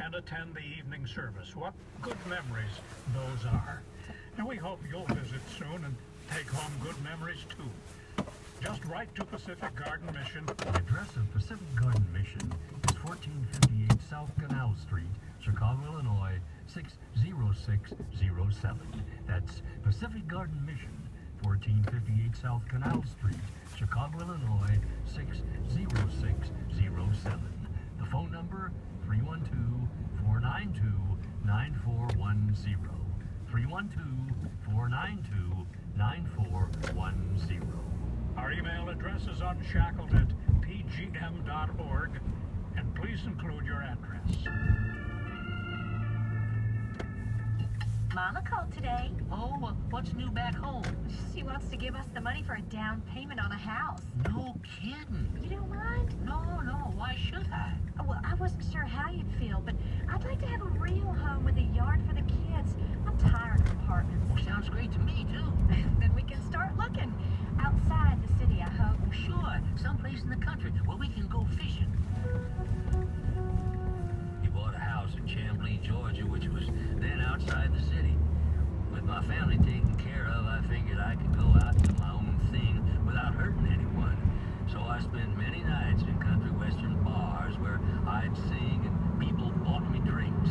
and attend the evening service. What good memories those are. And we hope you'll visit soon and take home good memories too. Just write to Pacific Garden Mission. The address of Pacific Garden Mission is 1458 South Canal Street, Chicago, Illinois, 60607. That's Pacific Garden Mission, 1458 South Canal Street, Chicago, Illinois, 60607. The phone number, 312-492-9410. 312-492-9410. Our email address is unshackled@pgm.org, and please include your address. Mama called today. Oh, what's new back home? She wants to give us the money for a down payment on a house. No kidding. You don't mind? No, why should I? Well, I wasn't sure how you'd feel, but I'd like to have a real home with a yard for the kids. I'm tired of apartments. Well, sounds great to me, too. Then we can start looking. Outside the city, I hope. Well, sure, someplace in the country where we can go fishing. We bought a house in Chamblee, Georgia, which was then outside the city. With my family taken care of, I figured I could go out and do my own thing without hurting anyone. So I spent many nights in country western bars where I'd sing and people bought me drinks.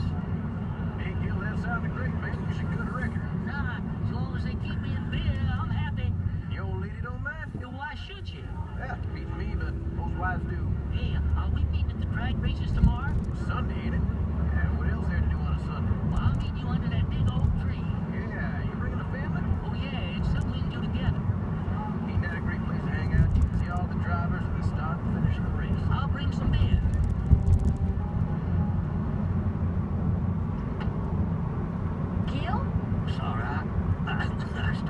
Hey, Gil, that sounded great, man. You should go to record. Nah, as long as they keep me in beer, I'm happy. The old lady don't mind? Yeah, why should you? Yeah, beats me, but most wives do. Hey, are we meeting at the drag races tomorrow? Sunday, ain't it? Yeah, what else there to do on a Sunday? Well, I'll meet you under that big old tree. Yeah, you bringing the family? Oh, yeah, it's something we can do together. Ain't that a great place to hang out? You can see all the drivers at the start and finish of the race. I'll bring some beer. Gil? Sorry, I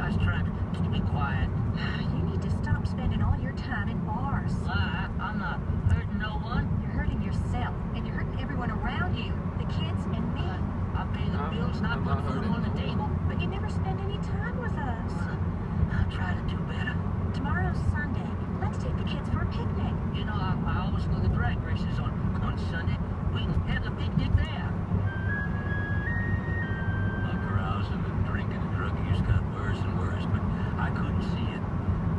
was trying to be quiet. You need to stop spending all your time in bars. I'm not hurting no one. You're hurting yourself, and you're hurting everyone around you. The kids and me. I pay the bills, not put food on the table. But you never spend any time with us. I'll try to do better. Tomorrow's Sunday. Let's take the kids for a picnic. You know, I always go to the drag races on Sunday. We can have the picnic there. My carousing and drinking and drug use got worse and worse, but I couldn't see it.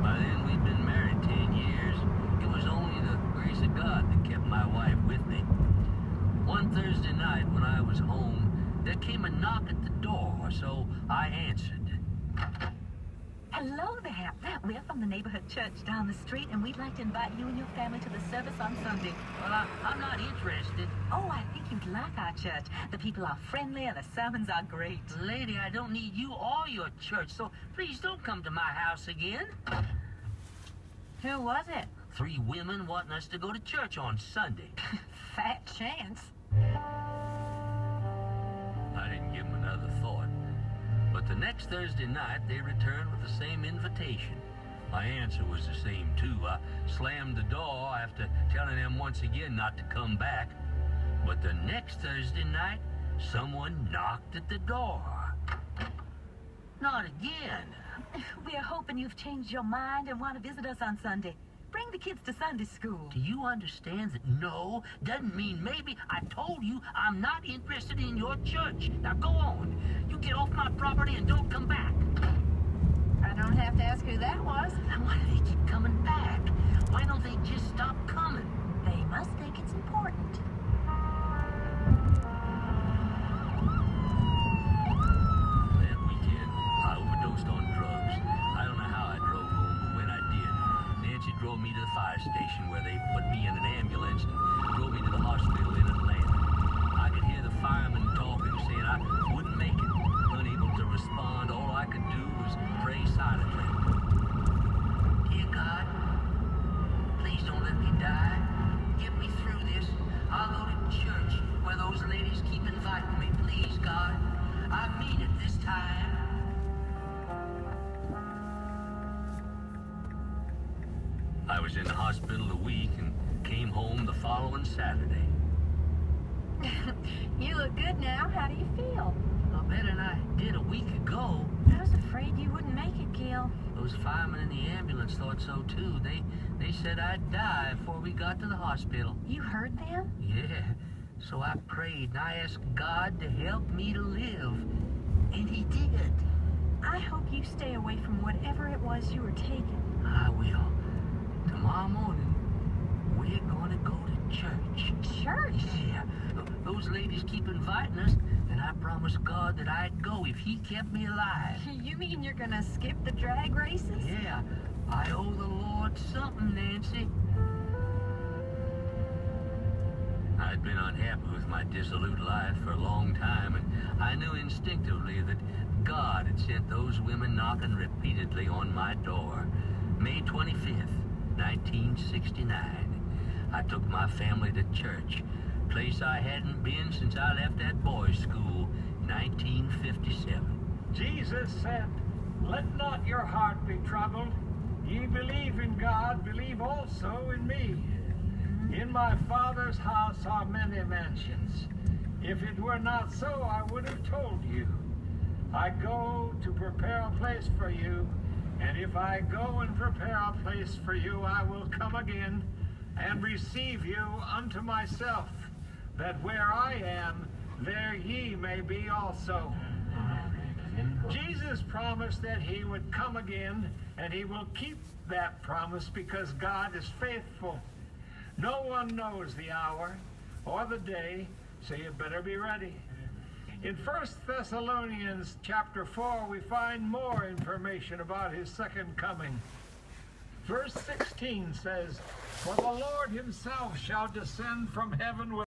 By then, we'd been married 10 years. It was only the grace of God that kept my wife with me. One Thursday night when I was home, there came a knock at the door, so I answered. Hello there. We're from the neighborhood church down the street, and we'd like to invite you and your family to the service on Sunday. Well, I'm not interested. Oh, I think you'd like our church. The people are friendly, and the sermons are great. Lady, I don't need you or your church, so please don't come to my house again. Who was it? 3 women wanting us to go to church on Sunday. Fat chance. I didn't give them another thought. But the next Thursday night, they returned with the same invitation. My answer was the same, too. I slammed the door after telling them once again not to come back. But the next Thursday night, someone knocked at the door. Not again. We're hoping you've changed your mind and want to visit us on Sunday. Bring the kids to Sunday school. Do you understand that no doesn't mean maybe? I told you I'm not interested in your church. Now go on. You get off my property and don't come back. I don't have to ask who that was. And why do they keep coming back? Why don't they just stop coming? They must think it's important. That weekend, I overdosed on drugs. I don't know how I drove home, but when I did, Nancy drove me to the fire station where they put me in an ambulance and drove me to the hospital in Atlanta. I could hear the firemen talking, saying I wouldn't make it. Unable to respond, all I could do was pray silently. Dear God, please don't let me die. Get me through this. I'll go to church where those ladies keep inviting me. Please, God. I mean it this time. I was in the hospital a week and came home the following Saturday. You look good now. How do you feel? Well, better than I did a week ago. I was afraid you wouldn't make it, Gil. Those firemen in the ambulance thought so, too. They said I'd die before we got to the hospital. You heard them? Yeah. So I prayed and I asked God to help me to live. And he did. I hope you stay away from whatever it was you were taking. I will. Tomorrow morning, we're gonna go to church. Church? Yeah. Those ladies keep inviting us, and I promised God that I'd go if he kept me alive. You mean you're gonna skip the drag races? Yeah. I owe the Lord something, Nancy. I'd been unhappy with my dissolute life for a long time, and I knew instinctively that God had sent those women knocking repeatedly on my door. May 25th, 1969. I took my family to church, a place I hadn't been since I left that boys' school, 1957. Jesus said, "Let not your heart be troubled. Ye believe in God, believe also in me. In my Father's house are many mansions. If it were not so, I would have told you. I go to prepare a place for you, and if I go and prepare a place for you, I will come again and receive you unto myself, that where I am, there ye may be also." Jesus promised that he would come again, and he will keep that promise because God is faithful. No one knows the hour or the day, so you better be ready. In 1 Thessalonians chapter 4, we find more information about his second coming. Verse 16 says, "For the Lord himself shall descend from heaven with